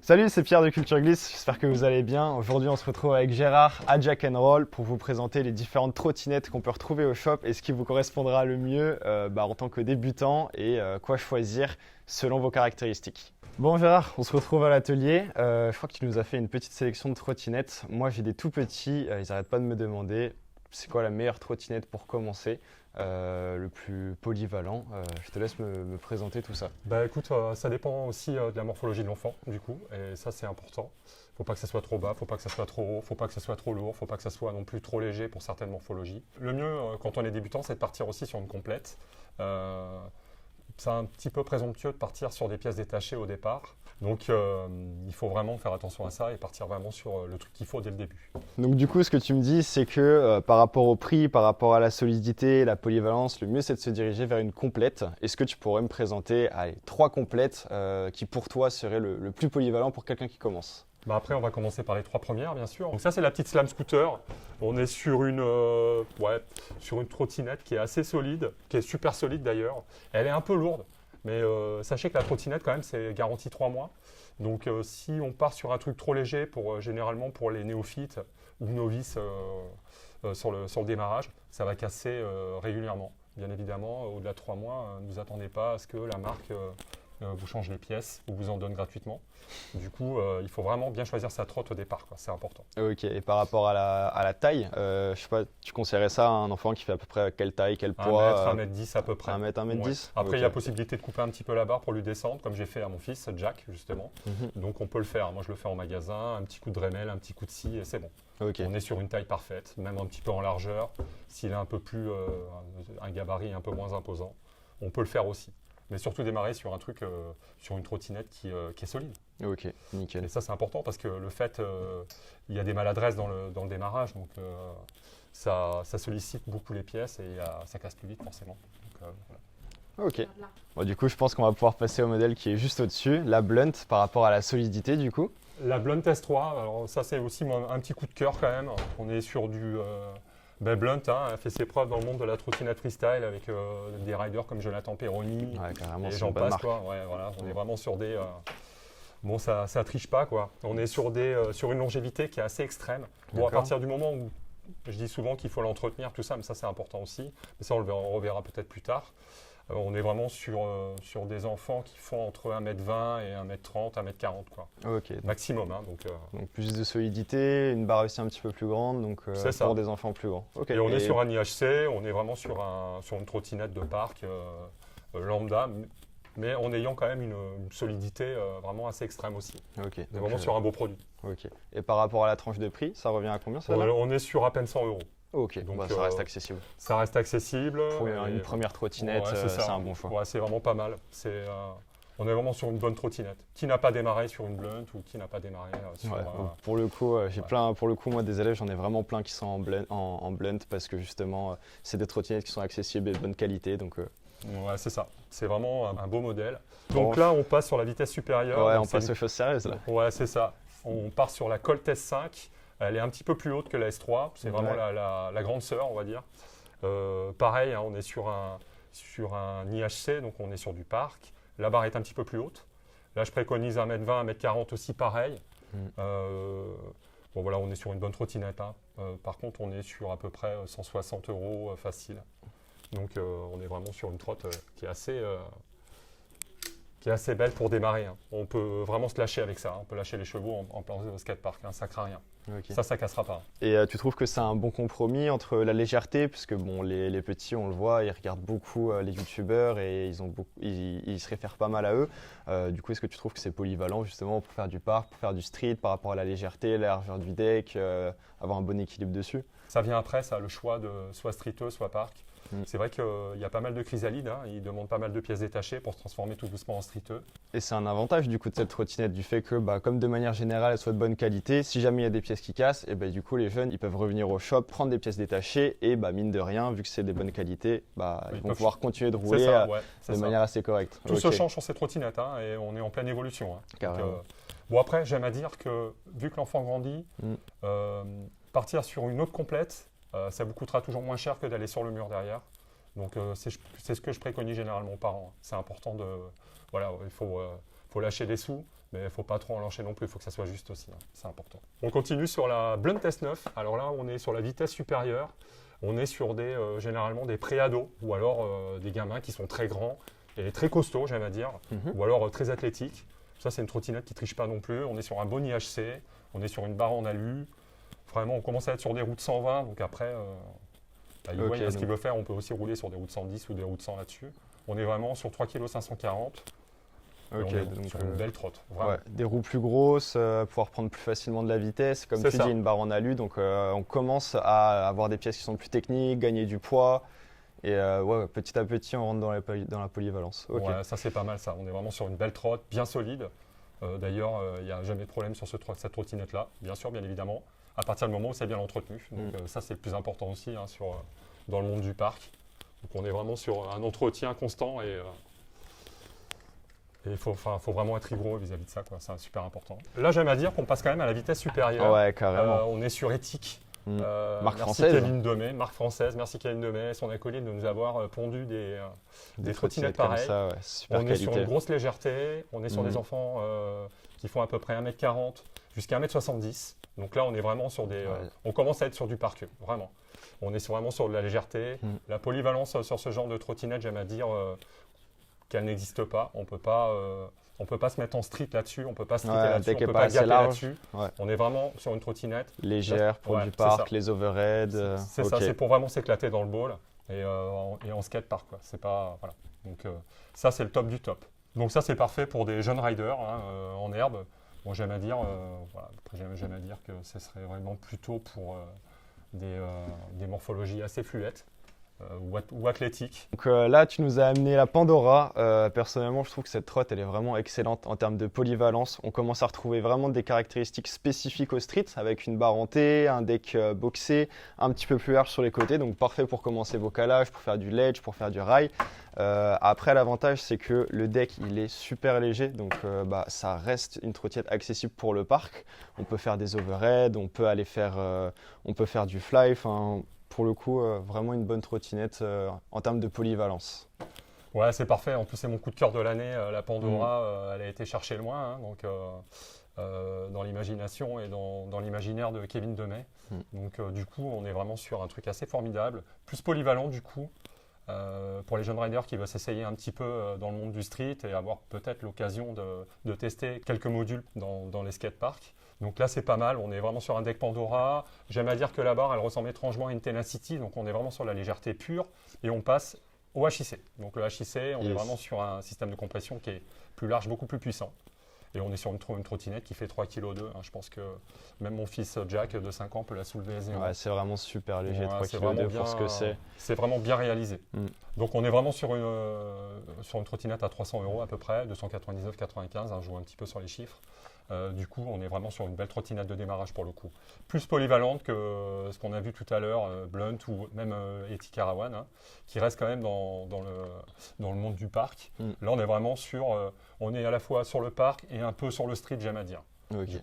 Salut, c'est Pierre de Culture Glisse, j'espère que vous allez bien. Aujourd'hui, on se retrouve avec Gérard à Jack and Roll pour vous présenter les différentes trottinettes qu'on peut retrouver au shop et ce qui vous correspondra le mieux en tant que débutant et quoi choisir selon vos caractéristiques. Bon Gérard, on se retrouve à l'atelier. Je crois que tu nous as fait une petite sélection de trottinettes. Moi, j'ai des tout petits, ils n'arrêtent pas de me demander c'est quoi la meilleure trottinette pour commencer. Le plus polyvalent. Je te laisse me présenter tout ça. Bah écoute, ça dépend aussi de la morphologie de l'enfant, du coup, et ça c'est important. Faut pas que ça soit trop bas, faut pas que ça soit trop haut, faut pas que ça soit trop lourd, faut pas que ça soit non plus trop léger pour certaines morphologies. Le mieux quand on est débutant, c'est de partir aussi sur une complète. C'est un petit peu présomptueux de partir sur des pièces détachées au départ. Donc il faut vraiment faire attention à ça et partir vraiment sur le truc qu'il faut dès le début. Donc du coup, ce que tu me dis, c'est que par rapport au prix, par rapport à la solidité, la polyvalence, le mieux c'est de se diriger vers une complète. Est-ce que tu pourrais me présenter 3 complètes qui pour toi seraient le plus polyvalent pour quelqu'un qui commence? Bah après, on va commencer par les 3 premières, bien sûr. Donc ça, c'est la petite Slam Scooter. On est sur sur une trottinette qui est assez solide, qui est super solide d'ailleurs. Elle est un peu lourde, mais sachez que la trottinette, quand même, c'est garanti 3 mois. Donc si on part sur un truc trop léger, généralement pour les néophytes ou novices sur le démarrage, ça va casser régulièrement. Bien évidemment, au-delà de 3 mois, ne vous attendez pas à ce que la marque vous change les pièces ou vous en donne gratuitement. Du coup, il faut vraiment bien choisir sa trotte au départ, quoi. C'est important. Ok, et par rapport à la taille, je sais pas, tu conseillerais ça à un enfant qui fait à peu près quelle taille, quel poids? 1 mètre 10 à peu près. 1 mètre 10 Ouais. Après, il y a possibilité de couper un petit peu la barre pour lui descendre, comme j'ai fait à mon fils, Jack, justement. Donc on peut le faire. Moi, je le fais en magasin, un petit coup de Dremel, un petit coup de scie, et c'est bon. Okay. On est sur une taille parfaite, même un petit peu en largeur. S'il est un peu plus, un gabarit un peu moins imposant, on peut le faire aussi. Mais surtout démarrer sur un truc, sur une trottinette qui est solide. Ok, nickel. Et ça, c'est important parce que le fait, il y a des maladresses dans le démarrage, donc ça sollicite beaucoup les pièces et ça casse plus vite forcément. Donc, voilà. Ok. Bon, du coup, je pense qu'on va pouvoir passer au modèle qui est juste au-dessus, la Blunt, par rapport à la solidité du coup. La Blunt S3, alors ça c'est aussi un petit coup de cœur quand même. On est sur du... Blunt a fait ses preuves dans le monde de la trottinette freestyle avec des riders comme Jonathan Perroni. Ouais, carrément, et j'en passe, quoi. Ouais, voilà, on est vraiment sur des... Bon, ça triche pas, quoi. On est sur une longévité qui est assez extrême. Bon, à partir du moment où je dis souvent qu'il faut l'entretenir, tout ça, mais ça c'est important aussi. Mais ça, on le reverra peut-être plus tard. On est vraiment sur des enfants qui font entre 1m20 et 1m30, 1m40, quoi. Ok. Maximum, hein, donc plus de solidité, une barre aussi un petit peu plus grande, donc pour des enfants plus grands. Okay. Et on est sur un IHC, on est vraiment sur une trottinette de parc lambda, mais en ayant quand même une solidité vraiment assez extrême aussi. Okay. On est vraiment sur un beau produit. Ok. Et par rapport à la tranche de prix, ça revient à combien celle-là? On est sur à peine 100 €. Ok, donc ça reste accessible. Ça reste accessible. Pour une première trottinette, c'est un bon choix. Ouais, c'est vraiment pas mal. On est vraiment sur une bonne trottinette. Qui n'a pas démarré sur une Blunt ou qui n'a pas démarré sur... Pour le coup, moi des élèves, j'en ai vraiment plein qui sont en Blunt parce que justement, c'est des trottinettes qui sont accessibles et de bonne qualité. Donc, ouais, c'est ça. C'est vraiment un beau modèle. Donc là, on passe sur la vitesse supérieure. Ouais, on passe aux choses sérieuses là. Ouais, c'est ça. On part sur la Colt S5. Elle est un petit peu plus haute que la S3, c'est vraiment la grande sœur, on va dire. Pareil, hein, on est sur un IHC, donc on est sur du parc. La barre est un petit peu plus haute. Là, je préconise 1m20, 1m40 aussi, pareil. Bon, voilà, on est sur une bonne trottinette. Hein. Par contre, on est sur à peu près 160 € facile. Donc, on est vraiment sur une trotte qui est assez belle pour démarrer. Hein. On peut vraiment se lâcher avec ça. Hein. On peut lâcher les chevaux en plein skatepark. Hein. Ça craint rien. Okay. Ça cassera pas. Et tu trouves que c'est un bon compromis entre la légèreté, puisque bon, les petits, on le voit, ils regardent beaucoup les youtubeurs et ils se réfèrent pas mal à eux. Du coup, est-ce que tu trouves que c'est polyvalent justement pour faire du parc, pour faire du street, par rapport à la légèreté, la largeur du deck, avoir un bon équilibre dessus? Ça vient après, ça, le choix de soit streeteux, soit parc. C'est vrai qu'il y a pas mal de chrysalides, hein. Ils demandent pas mal de pièces détachées pour se transformer tout doucement en streeteux. Et c'est un avantage du coup de cette trottinette, du fait que comme de manière générale elle soit de bonne qualité, si jamais il y a des pièces qui cassent, et du coup les jeunes ils peuvent revenir au shop, prendre des pièces détachées et mine de rien, vu que c'est des bonnes qualités, ils vont pouvoir continuer de rouler de manière assez correcte. Tout se change sur ces trottinettes, hein, et on est en pleine évolution. Hein. Donc, bon après, j'aime à dire que vu que l'enfant grandit, partir sur une autre complète, ça vous coûtera toujours moins cher que d'aller sur le mur derrière. Donc c'est ce que je préconise généralement aux parents. C'est important il faut lâcher des sous. Mais il ne faut pas trop en lâcher non plus, il faut que ça soit juste aussi, hein. C'est important. On continue sur la Blunt S9. Alors là, on est sur la vitesse supérieure. On est sur généralement des pré-ados ou alors des gamins qui sont très grands et très costauds, j'aime à dire, ou alors très athlétiques. Ça, c'est une trottinette qui ne triche pas non plus. On est sur un bon IHC, on est sur une barre en alu. Vraiment, on commence à être sur des routes 120, donc après, il voit ce qu'il veut faire. On peut aussi rouler sur des routes 110 ou des routes 100 là-dessus. On est vraiment sur 3,540 kg. Ok, donc sur une belle trotte. Ouais, des roues plus grosses, pouvoir prendre plus facilement de la vitesse. Comme tu dis, une barre en alu. Donc on commence à avoir des pièces qui sont plus techniques, gagner du poids. Et petit à petit, on rentre dans la polyvalence. Okay. Ouais, ça c'est pas mal ça. On est vraiment sur une belle trotte, bien solide. D'ailleurs, il n'y a jamais de problème sur cette trottinette-là. Bien sûr, bien évidemment. À partir du moment où c'est bien entretenu. Donc ça c'est le plus important aussi hein, dans le monde du parc. Donc on est vraiment sur un entretien constant et il faut vraiment être rigoureux vis-à-vis de ça, quoi. C'est super important. Là, j'aime à dire qu'on passe quand même à la vitesse supérieure. Ouais, carrément. On est sur éthique. Marque française. Kevin Demey, marque française. Merci Kevin Demey, son acolyte, de nous avoir pondu des trottinettes pareilles. Ça, ouais, super on qualité. est sur une grosse légèreté. On est sur des enfants qui font à peu près 1m40 jusqu'à 1m70. Donc là, on est vraiment sur on commence à être sur du parc, vraiment. On est vraiment sur de la légèreté. La polyvalence sur ce genre de trottinette, j'aime à dire qu'elle n'existe pas. On peut pas se mettre en street là-dessus, on peut pas streeter là-dessus, on peut pas gapper là-dessus. Ouais. On est vraiment sur une trottinette légère pour du parc, les overheads. C'est ça, c'est pour vraiment s'éclater dans le bowl et en skatepark, quoi. C'est pas voilà. Donc ça c'est le top du top. Donc ça c'est parfait pour des jeunes riders en herbe. Bon, j'aime à dire j'aime à dire que ce serait vraiment plutôt pour des morphologies assez fluettes. Ou athlétique. Donc là, tu nous as amené la Pandora. Personnellement, je trouve que cette trotte, elle est vraiment excellente en termes de polyvalence. On commence à retrouver vraiment des caractéristiques spécifiques au street, avec une barre en T, un deck boxé, un petit peu plus large sur les côtés, donc parfait pour commencer vos calages, pour faire du ledge, pour faire du rail. Après, l'avantage, c'est que le deck, il est super léger, donc ça reste une trottinette accessible pour le parc. On peut faire des overheads, on peut faire du fly. Pour le coup, vraiment une bonne trottinette en termes de polyvalence. Ouais, c'est parfait. En plus, c'est mon coup de cœur de l'année. La Pandora, elle a été cherchée loin, hein, donc dans l'imagination et dans l'imaginaire de Kevin Demey. Donc, du coup, on est vraiment sur un truc assez formidable, plus polyvalent du coup, pour les jeunes riders qui veulent s'essayer un petit peu dans le monde du street et avoir peut-être l'occasion de tester quelques modules dans les skateparks. Donc là, c'est pas mal. On est vraiment sur un deck Pandora. J'aime à dire que la barre, elle ressemble étrangement à une Tenacity. Donc on est vraiment sur la légèreté pure. Et on passe au HIC. Donc le HIC, on est vraiment sur un système de compression qui est plus large, beaucoup plus puissant. Et on est sur une trottinette qui fait 3,2 kg. Je pense que même mon fils Jack de 5 ans peut la soulever aisément. Ouais, c'est vraiment super léger, 3,2 kg pour ce que c'est. C'est vraiment bien réalisé. Donc on est vraiment sur une trottinette à 300 € à peu près, 299,95 €. Je joue un petit peu sur les chiffres. Du coup, on est vraiment sur une belle trottinette de démarrage pour le coup. Plus polyvalente que ce qu'on a vu tout à l'heure, Blunt ou même Eti Caravan, hein, qui reste quand même dans le monde du parc. Là, on est vraiment on est à la fois sur le parc et un peu sur le street, j'aime à dire. Okay.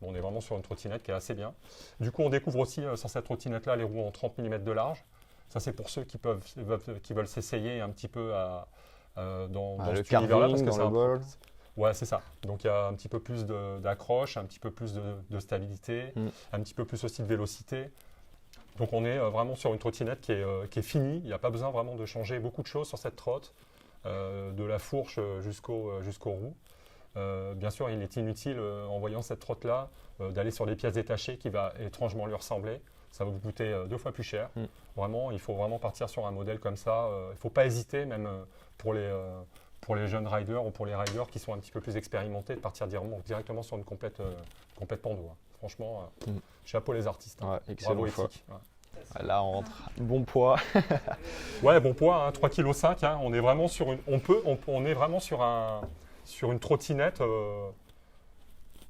On est vraiment sur une trottinette qui est assez bien. Du coup, on découvre aussi sur cette trottinette-là les roues en 30 mm de large. Ça, c'est pour ceux qui veulent s'essayer un petit peu dans cet univers-là. Parce que c'est ouais, c'est ça. Donc il y a un petit peu plus d'accroche, un petit peu plus de stabilité, un petit peu plus aussi de vélocité. Donc on est vraiment sur une trottinette qui est finie. Il n'y a pas besoin vraiment de changer beaucoup de choses sur cette trotte, de la fourche jusqu'aux roues. Bien sûr, il est inutile en voyant cette trotte-là d'aller sur des pièces détachées qui va étrangement lui ressembler. Ça va vous coûter 2 fois plus cher. Vraiment, il faut vraiment partir sur un modèle comme ça. Il ne faut pas hésiter, même pour les jeunes riders ou pour les riders qui sont un petit peu plus expérimentés, de partir directement sur une complète pando. Hein. Franchement, chapeau les artistes. Hein. Ouais, excellent choix. Ouais. Là, on rentre. Bon poids. Ouais, bon poids, hein, 3,5 kg. Hein. On est vraiment sur une trottinette.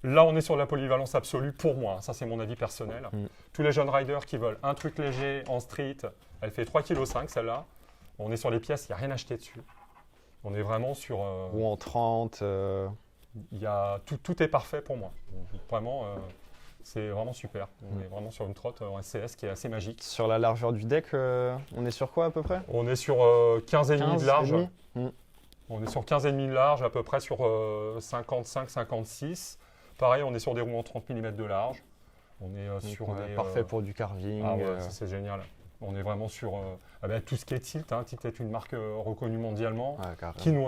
Là, on est sur la polyvalence absolue pour moi. Ça, c'est mon avis personnel. Tous les jeunes riders qui veulent un truc léger en street, elle fait 3,5 kg celle-là. On est sur les pièces, il n'y a rien acheté dessus. On est vraiment sur... Ou en 30. Tout est parfait pour moi. Vraiment, c'est vraiment super. On est vraiment sur une trotte en SCS qui est assez magique. Sur la largeur du deck, on est sur quoi à peu près? On est sur 15,5 de large. On est sur 15,5 de large, à peu près sur 55-56. Pareil, on est sur des roues en 30 mm de large. On est sur des... Parfait pour du carving. Ah ouais, ça, c'est génial. On est vraiment sur avec tout ce qui est Tilt. Hein. Tilt est une marque reconnue mondialement,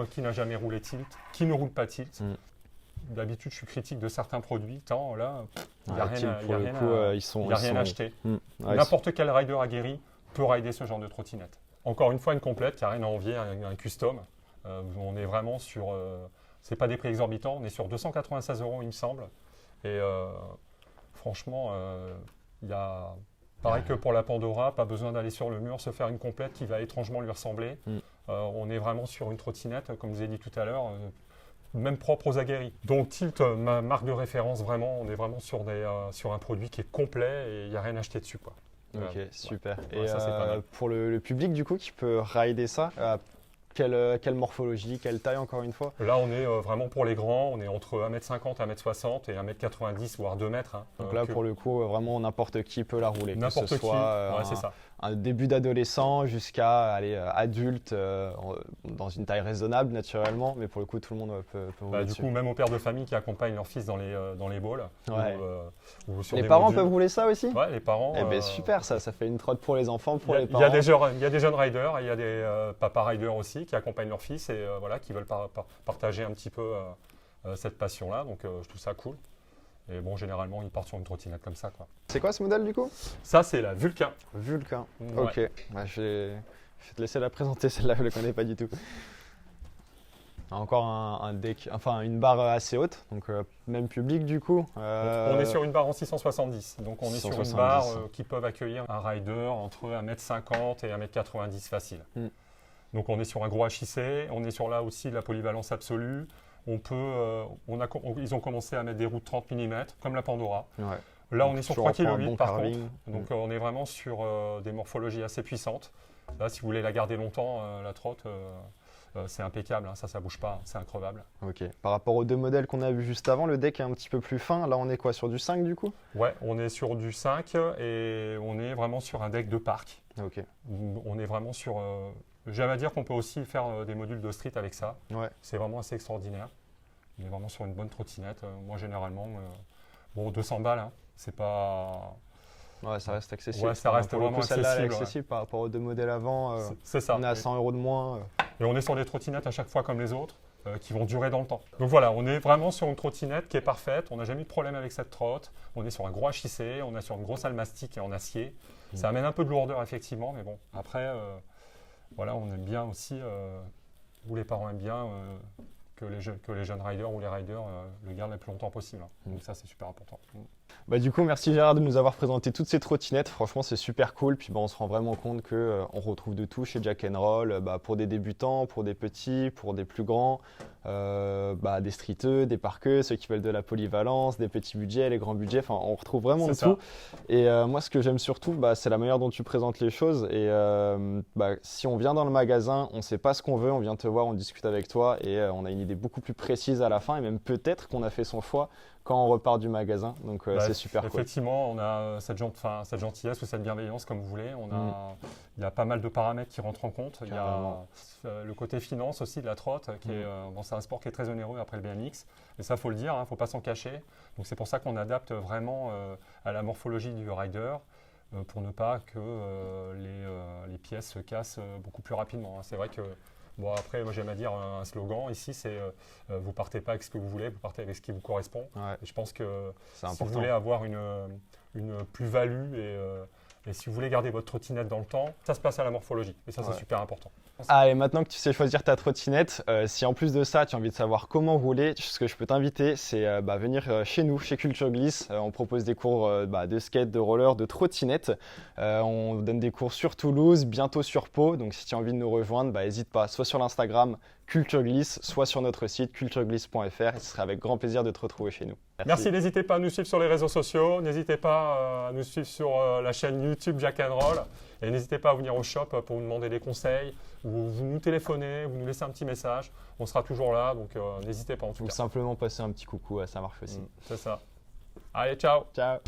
qui n'a jamais roulé Tilt, qui ne roule pas Tilt. D'habitude, je suis critique de certains produits. Tant là, il n'y a rien à acheter. N'importe quel rider aguerri peut rider ce genre de trottinette. Encore une fois, une complète, car rien à envier un custom. On est vraiment sur... c'est pas des prix exorbitants, on est sur 296 €, il me semble. Et franchement, il y a... Pareil que pour la Pandora, pas besoin d'aller sur le mur se faire une complète qui va étrangement lui ressembler. On est vraiment sur une trottinette, comme je vous ai dit tout à l'heure, même propre aux aguerris. Donc Tilt, ma marque de référence, vraiment, on est vraiment sur un produit qui est complet et il n'y a rien à acheter dessus, quoi. Ok, super. Ouais, et ça, c'est pas mal. pour le public du coup qui peut rider ça, quelle morphologie, quelle taille encore une fois? Là, on est vraiment pour les grands, on est entre 1m50, 1m60 et 1m90, voire 2 mètres. Hein. Donc là, pour le coup, vraiment n'importe qui peut la rouler. N'importe qui, c'est ça. Un début d'adolescent jusqu'à adulte, dans une taille raisonnable naturellement, mais pour le coup, tout le monde peut rouler dessus. Du coup, même aux pères de famille qui accompagnent leur fils dans les balls. Ouais. Ou sur les des parents modules. peuvent rouler ça aussi? Ouais, les parents. Eh ben super, ça fait une trotte pour les enfants, pour les Il parents. y a des jeunes riders, il y a des papas riders aussi qui accompagnent leur fils et qui veulent partager un petit peu cette passion-là. Donc je trouve ça cool. Et bon, généralement, ils partent sur une trottinette comme ça, quoi. C'est quoi ce modèle du coup? Ça, c'est la Vulcain. Vulcain. Ouais. Ok. Je vais te laisser la présenter, celle-là, je ne la connais pas du tout. Encore un deck, enfin une barre assez haute, donc même public du coup. On est sur une barre en 670, donc on est sur une barre qui peut accueillir un rider entre 1m50 et 1m90 facile. Donc on est sur un gros HIC, on est sur là aussi de la polyvalence absolue. Ils ont commencé à mettre des roues de 30 mm, comme la Pandora. Ouais. Là, on est sur 3,8 kg par contre. Donc on est vraiment sur des morphologies assez puissantes. Là, si vous voulez la garder longtemps, la trotte, c'est impeccable, hein, ça bouge pas, c'est increvable. Ok. Par rapport aux deux modèles qu'on a vus juste avant, le deck est un petit peu plus fin. Là, on est quoi, sur du 5 du coup? Ouais, on est sur du 5 et on est vraiment sur un deck de parc. Ok. On est vraiment sur... J'aime à dire qu'on peut aussi faire des modules de street avec ça. Ouais. C'est vraiment assez extraordinaire. On est vraiment sur une bonne trottinette. Moi, généralement, 200 balles, hein, c'est pas... Ouais, ça reste accessible. Ouais, ça reste pour le vraiment coup, celle-là, elle est accessible. accessible par rapport aux deux modèles avant. C'est ça. On est à 100 € de moins. Et on est sur des trottinettes à chaque fois comme les autres, qui vont durer dans le temps. Donc voilà, on est vraiment sur une trottinette qui est parfaite. On n'a jamais eu de problème avec cette trotte. On est sur un gros HIC, on est sur une grosse almastique et en acier. Ça amène un peu de lourdeur, effectivement, mais bon, après... Voilà, on aime bien aussi, ou les parents aiment bien, que les jeunes riders ou les riders le gardent le plus longtemps possible. Donc ça, c'est super important. Bah, du coup, merci Gérard de nous avoir présenté toutes ces trottinettes. Franchement, c'est super cool. Puis on se rend vraiment compte qu'on retrouve de tout chez Jack & Roll, pour des débutants, pour des petits, pour des plus grands, des streeteux, des parqueux, ceux qui veulent de la polyvalence, des petits budgets, les grands budgets. Enfin, on retrouve vraiment de tout. Et moi, ce que j'aime surtout, c'est la manière dont tu présentes les choses. Et si on vient dans le magasin, on ne sait pas ce qu'on veut, on vient te voir, on discute avec toi et on a une idée beaucoup plus précise à la fin. Et même peut-être qu'on a fait son choix quand on repart du magasin. Donc c'est super cool. Effectivement, on a cette gentillesse ou cette bienveillance, comme vous voulez. Il y a pas mal de paramètres qui rentrent en compte. Il y a le côté finance aussi de la trotte, qui est, c'est un sport qui est très onéreux après le BMX. Et ça, il faut le dire, il ne faut pas s'en cacher. Donc c'est pour ça qu'on adapte vraiment à la morphologie du rider, pour ne pas que les pièces se cassent beaucoup plus rapidement. C'est vrai que bon, après, moi j'aime à dire un slogan ici, c'est vous partez pas avec ce que vous voulez, vous partez avec ce qui vous correspond. Ouais. Et je pense que si vous voulez avoir une plus-value et si vous voulez garder votre trottinette dans le temps, ça se passe à la morphologie. Et ça, c'est super important. Allez, maintenant que tu sais choisir ta trottinette, si en plus de ça, tu as envie de savoir comment rouler, ce que je peux t'inviter, c'est venir chez nous, chez Culture Glisse. On propose des cours de skate, de roller, de trottinette. On donne des cours sur Toulouse, bientôt sur Pau. Donc si tu as envie de nous rejoindre, n'hésite pas, soit sur l'Instagram Culture Glisse, soit sur notre site cultureglisse.fr. Et ce serait avec grand plaisir de te retrouver chez nous. Merci, n'hésitez pas à nous suivre sur les réseaux sociaux, n'hésitez pas à nous suivre sur la chaîne YouTube Jack & Roll et n'hésitez pas à venir au shop pour nous demander des conseils ou vous nous téléphonez, vous nous laissez un petit message, on sera toujours là, donc n'hésitez pas en tout cas. Ou simplement passer un petit coucou, ça marche aussi. C'est ça. Allez, ciao. Ciao.